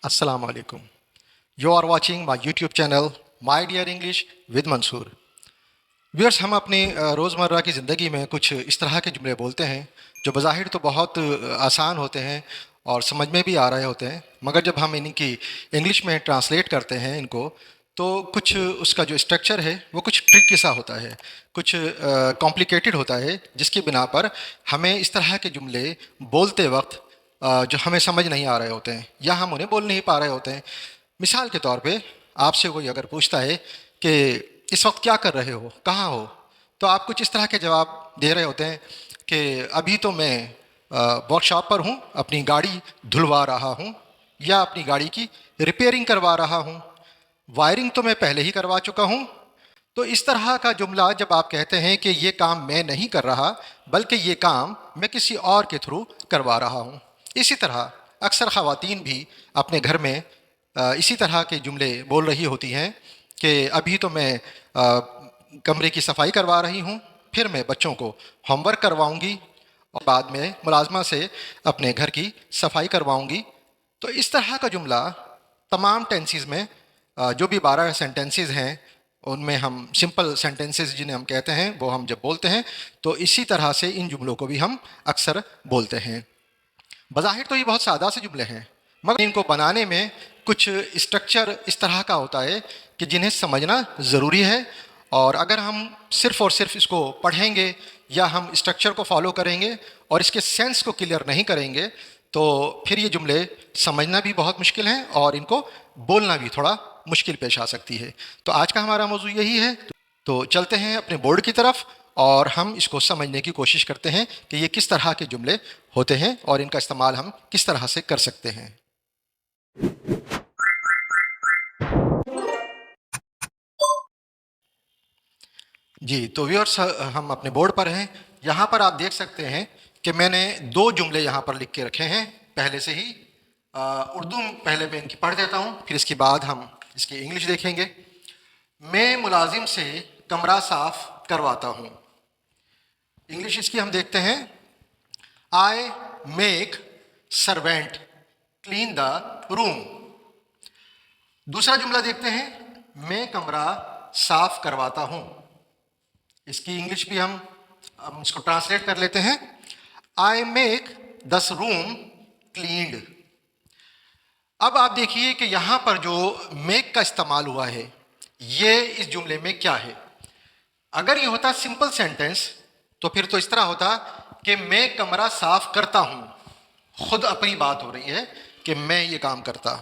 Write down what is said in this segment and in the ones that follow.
Assalamu alaikum. You are watching my YouTube channel My Dear English with Mansoor. Viewers, हम अपनी रोज़मर्रा की ज़िंदगी में कुछ इस तरह के जुमले बोलते हैं जो बज़ाहिर तो बहुत आसान होते हैं और समझ में भी आ रहे होते हैं, मगर जब हम इनकी इंग्लिश में ट्रांसलेट करते हैं इनको, तो कुछ उसका जो स्ट्रक्चर है वो कुछ ट्रिकी सा होता है, कुछ कॉम्प्लिकेटेड होता है, जिसकी बिना पर हमें इस तरह के जुमले बोलते वक्त जो हमें समझ नहीं आ रहे होते हैं या हम उन्हें बोल नहीं पा रहे होते हैं। मिसाल के तौर पे आपसे कोई अगर पूछता है कि इस वक्त क्या कर रहे हो, कहाँ हो, तो आप कुछ इस तरह के जवाब दे रहे होते हैं कि अभी तो मैं वर्कशॉप पर हूँ, अपनी गाड़ी धुलवा रहा हूँ या अपनी गाड़ी की रिपेयरिंग करवा रहा हूँ, वायरिंग तो मैं पहले ही करवा चुका हूँ। तो इस तरह का जुमला जब आप कहते हैं कि ये काम मैं नहीं कर रहा बल्कि ये काम मैं किसी और के थ्रू करवा रहा हूँ। इसी तरह अक्सर ख़वातीन भी अपने घर में इसी तरह के जुमले बोल रही होती हैं कि अभी तो मैं कमरे की सफाई करवा रही हूँ, फिर मैं बच्चों को होमवर्क करवाऊँगी और बाद में मुलाजमा से अपने घर की सफाई करवाऊँगी। तो इस तरह का जुमला तमाम टेंसेस में जो भी 12 सेंटेंसेस हैं उनमें हम सिंपल सेंटेंसेस जिन्हें हम कहते हैं वो हम जब बोलते हैं तो इसी तरह से इन जुमलों को भी हम अक्सर बोलते हैं। बज़ाहिर तो ये बहुत सादा से जुमले हैं, मगर इनको बनाने में कुछ स्ट्रक्चर इस तरह का होता है कि जिन्हें समझना ज़रूरी है, और अगर हम सिर्फ़ और सिर्फ इसको पढ़ेंगे या हम स्ट्रक्चर को फॉलो करेंगे और इसके सेंस को क्लियर नहीं करेंगे तो फिर ये जुमले समझना भी बहुत मुश्किल है और इनको बोलना भी थोड़ा मुश्किल पेश आ सकती है। तो आज का हमारा मौजू यही है, तो चलते हैं अपने बोर्ड की तरफ और हम इसको समझने की कोशिश करते हैं कि ये किस तरह के जुमले होते हैं और इनका इस्तेमाल हम किस तरह से कर सकते हैं। जी, तो व्यूअर्स, हम अपने बोर्ड पर हैं। यहाँ पर आप देख सकते हैं कि मैंने दो जुमले यहाँ पर लिख के रखे हैं पहले से ही। उर्दू पहले मैं इनकी पढ़ देता हूँ, फिर इसके बाद हम इसकी इंग्लिश देखेंगे। मैं मुलाजिम से कमरा साफ करवाता हूँ। इंग्लिश इसकी हम देखते हैं, I make servant clean the room. दूसरा जुमला देखते हैं, मैं कमरा साफ करवाता हूँ। इसकी इंग्लिश भी हम इसको ट्रांसलेट कर लेते हैं, आई मेक दस रूम क्लीन्ड। अब आप देखिए कि यहाँ पर जो मेक का इस्तेमाल हुआ है ये इस जुमले में क्या है। अगर ये होता सिंपल सेंटेंस तो फिर तो इस तरह होता कि मैं कमरा साफ करता हूँ, खुद अपनी बात हो रही है कि मैं ये काम करता,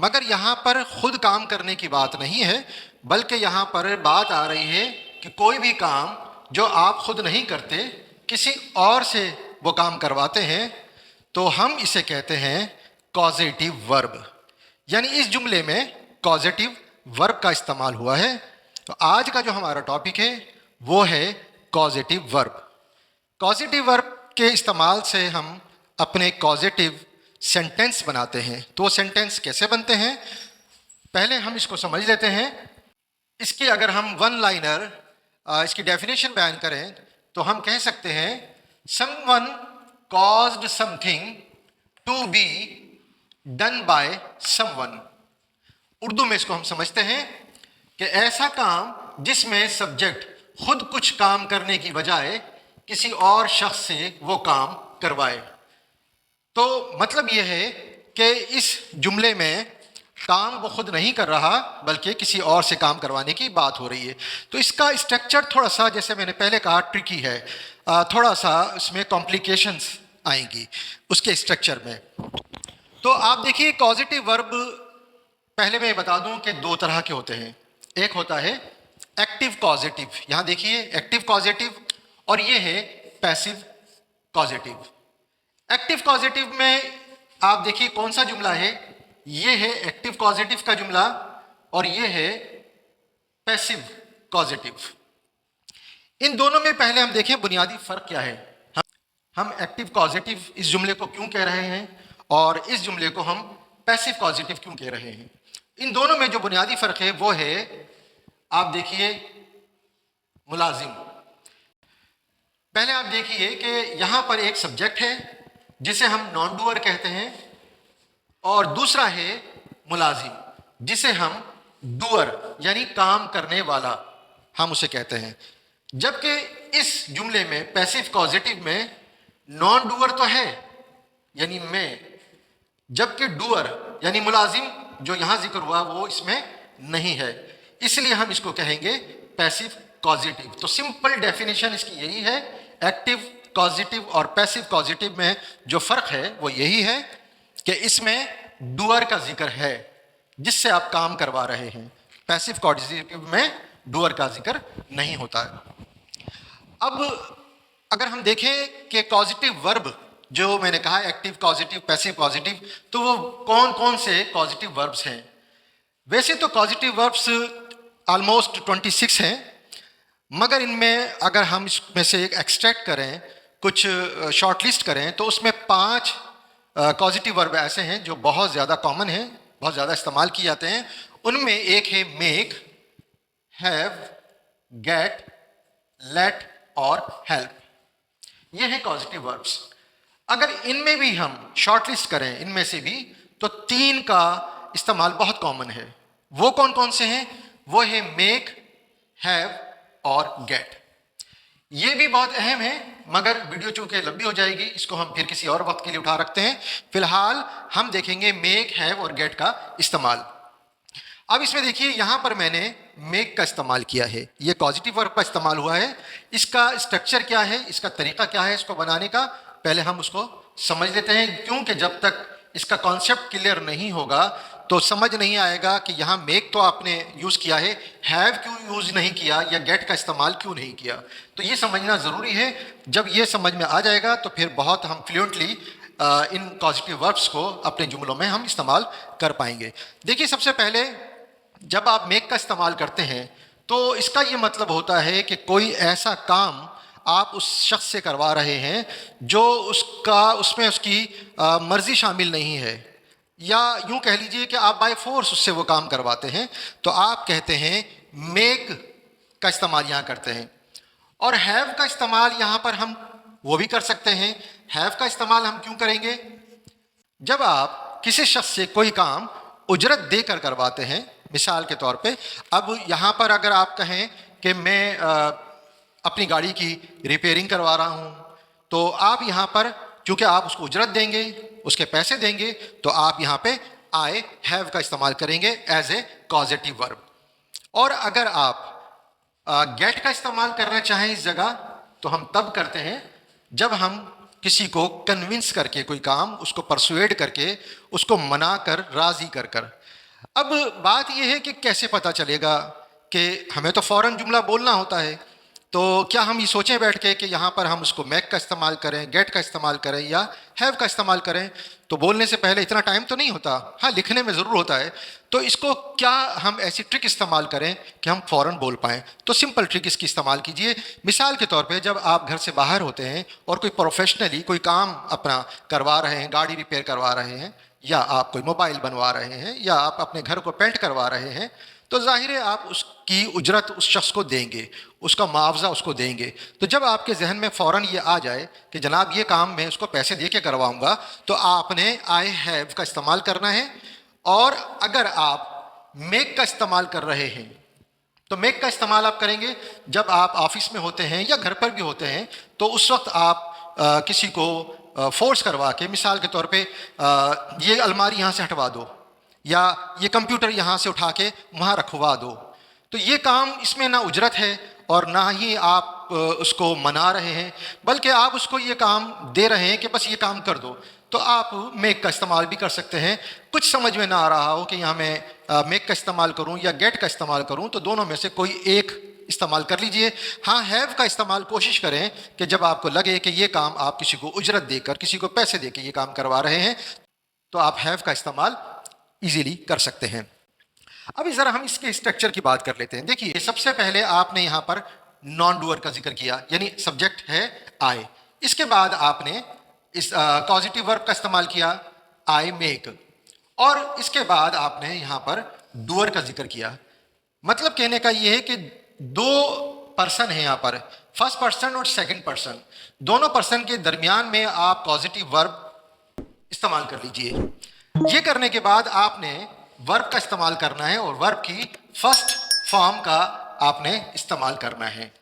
मगर यहाँ पर खुद काम करने की बात नहीं है, बल्कि यहाँ पर बात आ रही है कि कोई भी काम जो आप खुद नहीं करते किसी और से वो काम करवाते हैं, तो हम इसे कहते हैं कॉजेटिव वर्ब। यानी इस जुमले में कॉजेटिव वर्ब का इस्तेमाल हुआ है। तो आज का जो हमारा टॉपिक है वो है कॉजेटिव वर्ब। कॉजेटिव वर्ब के इस्तेमाल से हम अपने कॉजेटिव सेंटेंस बनाते हैं। तो वो सेंटेंस कैसे बनते हैं पहले हम इसको समझ लेते हैं। इसके अगर हम वन लाइनर इसकी डेफिनेशन बयान करें तो हम कह सकते हैं, someone caused something to be done by someone. Urdu में इसको हम समझते हैं कि ऐसा काम जिसमें सब्जेक्ट खुद कुछ काम करने की बजाय किसी और शख्स से वो काम करवाए। तो मतलब यह है कि इस जुमले में काम वो खुद नहीं कर रहा बल्कि किसी और से काम करवाने की बात हो रही है। तो इसका स्ट्रक्चर थोड़ा सा, जैसे मैंने पहले कहा, ट्रिकी है, थोड़ा सा इसमें कॉम्प्लिकेशंस आएंगी उसके स्ट्रक्चर में। तो आप देखिए, पॉजिटिव वर्ब पहले मैं बता दूं कि दो तरह के होते हैं। एक होता है एक्टिव कॉजेटिव, यहाँ देखिए एक्टिव कॉजेटिव, और ये है पैसिव कॉजेटिव। एक्टिव कॉजेटिव में आप देखिए कौन सा जुमला है, ये है एक्टिव कॉजेटिव का जुमला और ये है पैसिव कॉजेटिव। इन दोनों में पहले हम देखें बुनियादी फर्क क्या है। हम एक्टिव कॉजेटिव इस जुमले को क्यों कह रहे हैं और इस जुमले को हम पैसिव कॉजेटिव क्यों कह रहे हैं। इन दोनों में जो बुनियादी फर्क है वो है, आप देखिए मुलाजिम। पहले आप देखिए कि यहां पर एक सब्जेक्ट है जिसे हम नॉन डूअर कहते हैं और दूसरा है मुलाजिम, जिसे हम डूअर यानी काम करने वाला हम उसे कहते हैं। जबकि इस जुमले में पैसिव कॉजेटिव में नॉन डूअर तो है यानी मैं, जबकि डूअर यानी मुलाजिम जो यहाँ जिक्र हुआ वो इसमें नहीं है, इसलिए हम इसको कहेंगे पैसिव कॉजेटिव। तो सिंपल डेफिनेशन इसकी यही है, एक्टिव कॉजेटिव और पैसिव कॉजेटिव में जो फर्क है वो यही है कि इसमें डूअर का जिक्र है जिससे आप काम करवा रहे हैं, पैसिव कॉजेटिव में डूअर का जिक्र नहीं होता है। अब अगर हम देखें कि कॉजेटिव वर्ब जो मैंने कहा एक्टिव कॉजेटिव पैसिव कॉजेटिव, तो वो कौन कौन से कॉजेटिव वर्ब्स हैं। वैसे तो कॉजेटिव वर्ब्स ऑलमोस्ट 26 हैं, मगर इनमें अगर हम इसमें से एक एक्सट्रैक्ट करें, कुछ शॉर्ट लिस्ट करें, तो उसमें 5 कॉजेटिव वर्ब ऐसे हैं जो बहुत ज़्यादा कॉमन हैं, बहुत ज़्यादा इस्तेमाल किए जाते हैं। उनमें एक है मेक, हैव, गेट, लेट और हेल्प। ये है पॉजिटिव वर्ब्स। अगर इनमें भी हम शॉर्ट लिस्ट करें इनमें से भी, तो 3 का इस्तेमाल बहुत कॉमन है। वो कौन कौन से हैं? वो है मेक, हैव और गेट। ये भी बहुत अहम है, मगर वीडियो चूंकि लंबी हो जाएगी, इसको हम फिर किसी और वक्त के लिए उठा रखते हैं। फिलहाल हम देखेंगे मेक, हैव और गेट का इस्तेमाल। अब इसमें देखिए यहाँ पर मैंने मेक का इस्तेमाल किया है, ये पॉजिटिव वर्ब का इस्तेमाल हुआ है। इसका स्ट्रक्चर क्या है, इसका तरीका क्या है इसको बनाने का, पहले हम उसको समझ लेते हैं, क्योंकि जब तक इसका कॉन्सेप्ट क्लियर नहीं होगा तो समझ नहीं आएगा कि यहाँ मेक तो आपने यूज़ किया है, हैव क्यों यूज़ नहीं किया या गेट का इस्तेमाल क्यों नहीं किया। तो ये समझना ज़रूरी है। जब ये समझ में आ जाएगा तो फिर बहुत हम फ्लुएंटली इन पॉजिटिव वर्ब्स को अपने जुमलों में हम इस्तेमाल कर पाएंगे। देखिए, सबसे पहले जब आप मेक का इस्तेमाल करते हैं तो इसका ये मतलब होता है कि कोई ऐसा काम आप उस शख्स से करवा रहे हैं जो उसमें उसकी मर्ज़ी शामिल नहीं है, या यूं कह लीजिए कि आप बाय फोर्स उससे वो काम करवाते हैं, तो आप कहते हैं मेक का इस्तेमाल यहाँ करते हैं। और हैव का इस्तेमाल यहाँ पर हम वो भी कर सकते हैं। हैव का इस्तेमाल हम क्यों करेंगे? जब आप किसी शख्स से कोई काम उजरत देकर करवाते हैं, मिसाल के तौर पे, अब यहाँ पर अगर आप कहें कि मैं अपनी गाड़ी की रिपेयरिंग करवा रहा हूँ, तो आप यहाँ पर चूँकि आप उसको उजरत देंगे, उसके पैसे देंगे, तो आप यहाँ पे आई हैव का इस्तेमाल करेंगे एज ए कॉजेटिव वर्ब। और अगर आप गेट का इस्तेमाल करना चाहें इस जगह, तो हम तब करते हैं जब हम किसी को कन्विंस करके कोई काम, उसको परसुएड करके, उसको मना कर, राज़ी कर कर। अब बात यह है कि कैसे पता चलेगा कि हमें तो फ़ौरन जुमला बोलना होता है, तो क्या हम ये सोचें बैठ के कि यहाँ पर हम उसको मेक का इस्तेमाल करें, गेट का इस्तेमाल करें या हैव का इस्तेमाल करें? तो बोलने से पहले इतना टाइम तो नहीं होता, हाँ लिखने में ज़रूर होता है। तो इसको क्या हम ऐसी ट्रिक इस्तेमाल करें कि हम फ़ौरन बोल पाएँ? तो सिंपल ट्रिक इसकी इस्तेमाल कीजिए। मिसाल के तौर पे जब आप घर से बाहर होते हैं और कोई प्रोफेशनली कोई काम अपना करवा रहे हैं, गाड़ी रिपेयर करवा रहे हैं, या आप कोई मोबाइल बनवा रहे हैं, या आप अपने घर को पेंट करवा रहे हैं, तो ज़ाहिर है आप उसकी उजरत उस शख्स को देंगे, उसका मुआवजा उसको देंगे। तो जब आपके जहन में फ़ौरन ये आ जाए कि जनाब ये काम मैं उसको पैसे दे के करवाऊँगा, तो आपने आई हैव का इस्तेमाल करना है। और अगर आप मेक का इस्तेमाल कर रहे हैं, तो मेक का इस्तेमाल आप करेंगे जब आप ऑफिस में होते हैं या घर पर भी होते हैं, तो उस वक्त आप किसी को फोर्स करवा के, मिसाल के तौर पे ये अलमारी यहाँ से हटवा दो, या ये कंप्यूटर यहाँ से उठा के वहाँ रखवा दो, तो ये काम, इसमें ना उजरत है और ना ही आप उसको मना रहे हैं, बल्कि आप उसको ये काम दे रहे हैं कि बस ये काम कर दो। तो आप मेक का इस्तेमाल भी कर सकते हैं। कुछ समझ में ना आ रहा हो कि यहाँ मैं मेक का इस्तेमाल करूँ या गेट का इस्तेमाल करूँ, तो दोनों में से कोई एक इस्तेमाल कर लीजिए। हाँ, हैव का इस्तेमाल कोशिश करें कि जब आपको लगे कि ये काम आप किसी को उजरत देकर, किसी को पैसे देकर ये काम करवा रहे हैं, तो आप हैव का इस्तेमाल इजीली कर सकते हैं। अब ज़रा हम इसके स्ट्रक्चर की बात कर लेते हैं। देखिए, सबसे पहले आपने यहाँ पर नॉन डूअर का जिक्र किया, यानी सब्जेक्ट है आई। इसके बाद आपने इस पॉजिटिव वर्ब का इस्तेमाल किया, आई मेक, और इसके बाद आपने यहाँ पर डूअर का जिक्र किया। मतलब कहने का ये है कि 2 पर्सन हैं यहाँ पर, फर्स्ट पर्सन और सेकंड पर्सन, दोनों पर्सन के दरमियान में आप पॉजिटिव वर्ब इस्तेमाल कर लीजिए। ये करने के बाद आपने वर्ब का इस्तेमाल करना है और वर्ब की फर्स्ट फॉर्म का आपने इस्तेमाल करना है।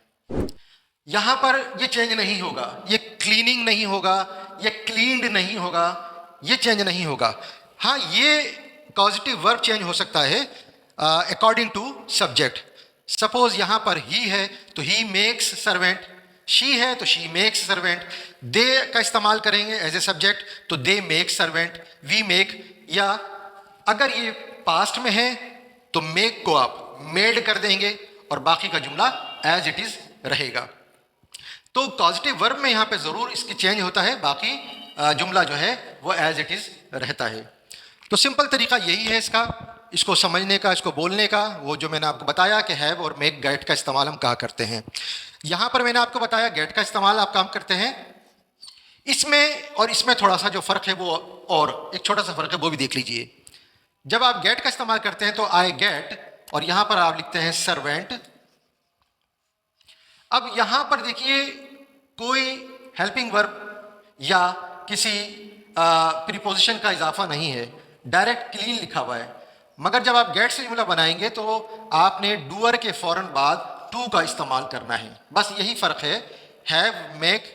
यहां पर ये चेंज नहीं होगा, ये क्लीनिंग नहीं होगा, ये क्लीन्ड नहीं होगा, ये चेंज नहीं होगा। हाँ, ये पॉजिटिव वर्ब चेंज हो सकता है अकॉर्डिंग टू सब्जेक्ट। सपोज यहां पर ही है तो ही मेक्स सर्वेंट, शी है तो शी मेक्स सर्वेंट, दे का इस्तेमाल करेंगे एज ए सब्जेक्ट तो they make servant, we make. या अगर ये पास्ट में है तो मेक को आप मेड कर देंगे और बाकी का जुमला एज इट इज रहेगा। तो पॉजिटिव वर्ब में यहाँ पे ज़रूर इसकी चेंज होता है, बाकी जुमला जो है वो एज इट इज़ रहता है। तो सिंपल तरीका यही है इसका, इसको समझने का, इसको बोलने का। वो जो मैंने आपको बताया कि हैव और मेक गेट का इस्तेमाल हम कहाँ करते हैं। यहाँ पर मैंने आपको बताया गेट का इस्तेमाल आप काम करते हैं। इसमें और इसमें थोड़ा सा जो फ़र्क है वो, और एक छोटा सा फ़र्क है वो भी देख लीजिए। जब आप गेट का इस्तेमाल करते हैं तो आई गेट और यहाँ पर आप लिखते हैं सर्वेंट। अब यहां पर देखिए कोई हेल्पिंग वर्ब या किसी प्रीपोजिशन का इजाफा नहीं है, डायरेक्ट क्लीन लिखा हुआ है। मगर जब आप गेट से जुमला बनाएंगे तो आपने डूअर के फौरन बाद टू का इस्तेमाल करना है। बस यही फ़र्क है हैव मेक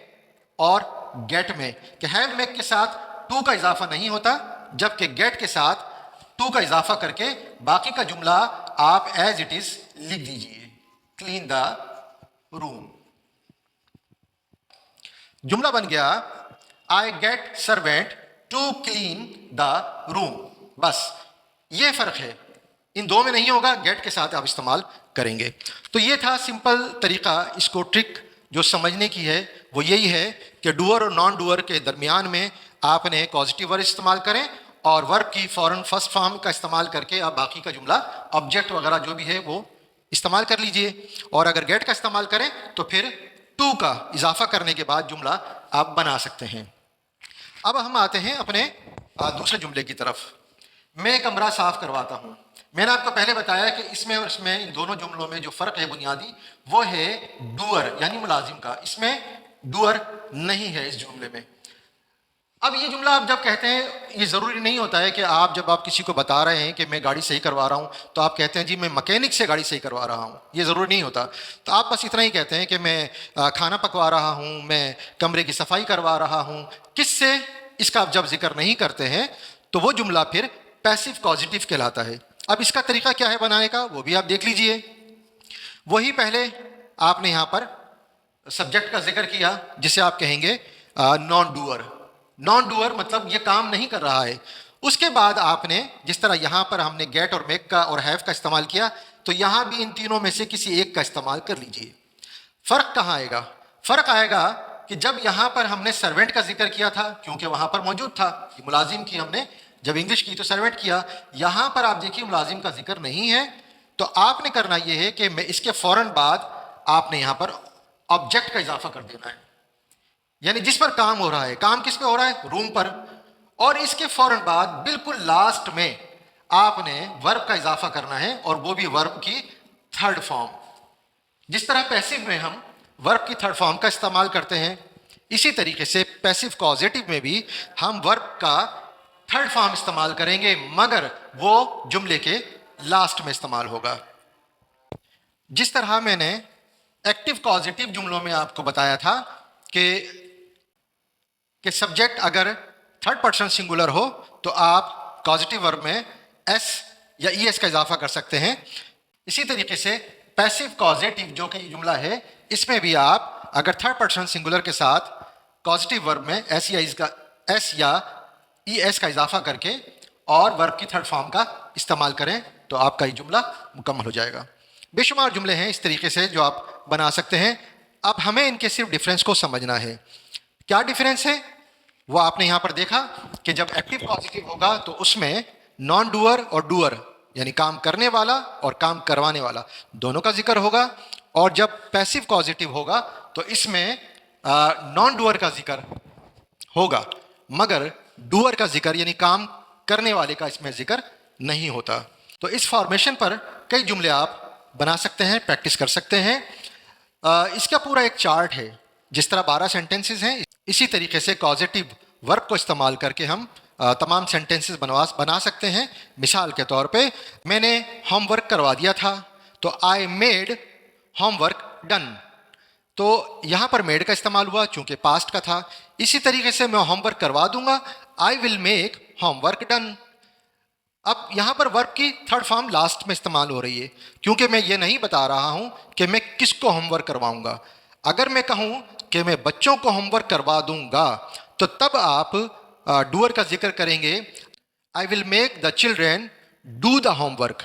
और गेट में, कि हैव मेक के साथ टू का इजाफा नहीं होता, जबकि गेट के साथ टू का इजाफा करके बाकी का जुमला आप एज इट इज लिख दीजिए, क्लीन द रूम। जुमला बन गया I get servant to clean the room. बस ये फर्क है, इन दो में नहीं होगा, गेट के साथ आप इस्तेमाल करेंगे। तो ये था सिंपल तरीका। इसको ट्रिक जो समझने की है वो यही है कि डूअर और नॉन डूअर के दरमियान में आपने पॉजिटिव वर्ब इस्तेमाल करें और वर्ब की फौरन फर्स्ट फॉर्म का इस्तेमाल करके आप बाकी का जुमला ऑब्जेक्ट वगैरह जो भी है वो इस्तेमाल कर लीजिए। और अगर गेट का इस्तेमाल करें तो फिर टू का इजाफा करने के बाद जुमला आप बना सकते हैं। अब हम आते हैं अपने दूसरे जुमले की तरफ। मैं कमरा साफ करवाता हूँ। मैंने आपको पहले बताया कि इसमें और इसमें, इन दोनों जुमलों में जो फ़र्क है बुनियादी वो है डूअर यानी मुलाजिम का। इसमें डूअर नहीं है इस जुमले में। अब ये जुमला आप जब कहते हैं, ये ज़रूरी नहीं होता है कि आप जब आप किसी को बता रहे हैं कि मैं गाड़ी सही करवा रहा हूँ तो आप कहते हैं जी मैं मैकेनिक से गाड़ी सही करवा रहा हूँ, ये ज़रूरी नहीं होता। तो आप बस इतना ही कहते हैं कि मैं खाना पकवा रहा हूँ, मैं कमरे की सफाई करवा रहा हूँ। किससे, इसका आप जब जिक्र नहीं करते हैं तो वो जुमला फिर पैसिव पॉजिटिव कहलाता है। अब इसका तरीका क्या है बनाने का वो भी आप देख लीजिए। वही पहले आपने यहाँ पर सब्जेक्ट का जिक्र किया जिसे आप कहेंगे नॉन डूअर। नॉन डूअर मतलब ये काम नहीं कर रहा है। उसके बाद आपने जिस तरह यहाँ पर हमने गेट और मेक का और हैव का इस्तेमाल किया, तो यहाँ भी इन तीनों में से किसी एक का इस्तेमाल कर लीजिए। फ़र्क कहाँ आएगा? फ़र्क आएगा कि जब यहाँ पर हमने सर्वेंट का जिक्र किया था, क्योंकि वहाँ पर मौजूद था, मुलाजिम की हमने जब इंग्लिश की तो सर्वेंट किया। यहाँ पर आप देखिए मुलाजिम का जिक्र नहीं है, तो आपने करना ये है कि मैं इसके फ़ौरन बाद आपने यहाँ पर ऑब्जेक्ट का इजाफा कर देना है, यानी जिस पर काम हो रहा है। काम किस पे हो रहा है? रूम पर। और इसके फौरन बाद बिल्कुल लास्ट में आपने वर्ब का इजाफा करना है, और वो भी वर्ब की थर्ड फॉर्म। जिस तरह पैसिव में हम वर्ब की थर्ड फॉर्म का इस्तेमाल करते हैं, इसी तरीके से पैसिव कॉजेटिव में भी हम वर्ब का थर्ड फॉर्म इस्तेमाल करेंगे, मगर वो जुमले के लास्ट में इस्तेमाल होगा। जिस तरह मैंने एक्टिव कॉजेटिव जुमलों में आपको बताया था कि सब्जेक्ट अगर थर्ड पर्सन सिंगुलर हो तो आप पॉजिटिव वर्ब में एस या ई एस का इजाफा कर सकते हैं। इसी तरीके से पैसिव कॉजेटिव जो कि जुमला है, इसमें भी आप अगर थर्ड पर्सन सिंगुलर के साथ पॉजिटिव वर्ब में एस या ई एस का इजाफा करके और वर्ब की थर्ड फॉर्म का इस्तेमाल करें तो आपका ये जुमला मुकम्मल हो जाएगा। बेशुमार जुमले हैं इस तरीके से जो आप बना सकते हैं। अब हमें इनके सिर्फ डिफरेंस को समझना है। क्या डिफरेंस है वो आपने यहाँ पर देखा कि जब एक्टिव पॉजिटिव होगा तो उसमें नॉन डूअर और डूअर यानी काम करने वाला और काम करवाने वाला दोनों का जिक्र होगा, और जब पैसिव पॉजिटिव होगा तो इसमें नॉन डूअर का जिक्र होगा मगर डूअर का जिक्र यानी काम करने वाले का इसमें जिक्र नहीं होता। तो इस फॉर्मेशन पर कई जुमले आप बना सकते हैं, प्रैक्टिस कर सकते हैं। इसका पूरा एक चार्ट है। जिस तरह 12 सेंटेंसेस हैं, इसी तरीके से कॉजेटिव वर्ब को इस्तेमाल करके हम تمام سینٹینسز بنا سکتے ہیں. مثال کے طور پہ میں نے ہوم ورک کروا دیا تھا تو I made home work done. تو یہاں پر میڈ کا استعمال ہوا چونکہ پاسٹ کا تھا. اسی طریقے سے میں ہوم ورک کروا دوں گا, I will make homework done. اب یہاں پر ورب کی تھرڈ فارم لاسٹ میں استعمال ہو رہی ہے کیونکہ میں یہ نہیں بتا رہا ہوں کہ میں کس کو ہوم ورک کرواؤں گا. اگر میں کہوں کہ میں بچوں کو ہوم ورک کروا دوں گا تو تب آپ ڈوئر کا ذکر کریں گے, I will make the children do the homework.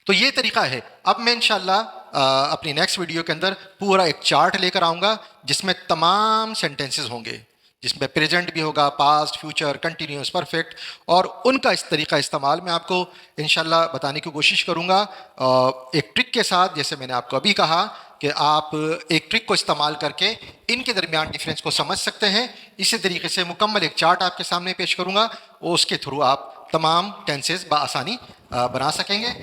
تو یہ طریقہ ہے. اب میں انشاءاللہ اپنی نیکسٹ ویڈیو کے اندر پورا ایک چارٹ لے کر آؤں گا جس میں تمام سینٹینسز ہوں گے, جس میں پریزنٹ بھی ہوگا, پاسٹ, فیوچر, کنٹینیوس, پرفیکٹ, اور ان کا اس طریقہ استعمال میں آپ کو انشاءاللہ بتانے کی کوشش کروں گا ایک ٹرک کے ساتھ. جیسے میں نے آپ کو ابھی کہا کہ آپ ایک ٹرک کو استعمال کر کے ان کے درمیان ڈفرینس کو سمجھ سکتے ہیں. اسی طریقے سے مکمل ایک چارٹ آپ کے سامنے پیش کروں گا اور اس کے تھرو آپ تمام ٹینسز بآسانی بنا سکیں گے.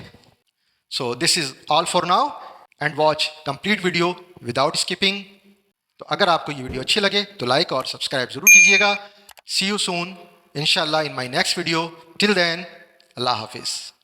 So this is all for now and watch complete video without skipping. تو اگر آپ کو یہ ویڈیو اچھی لگے تو لائک اور سبسکرائب ضرور کیجیے گا. See you soon inshallah in my next video. Till then, اللہ حافظ.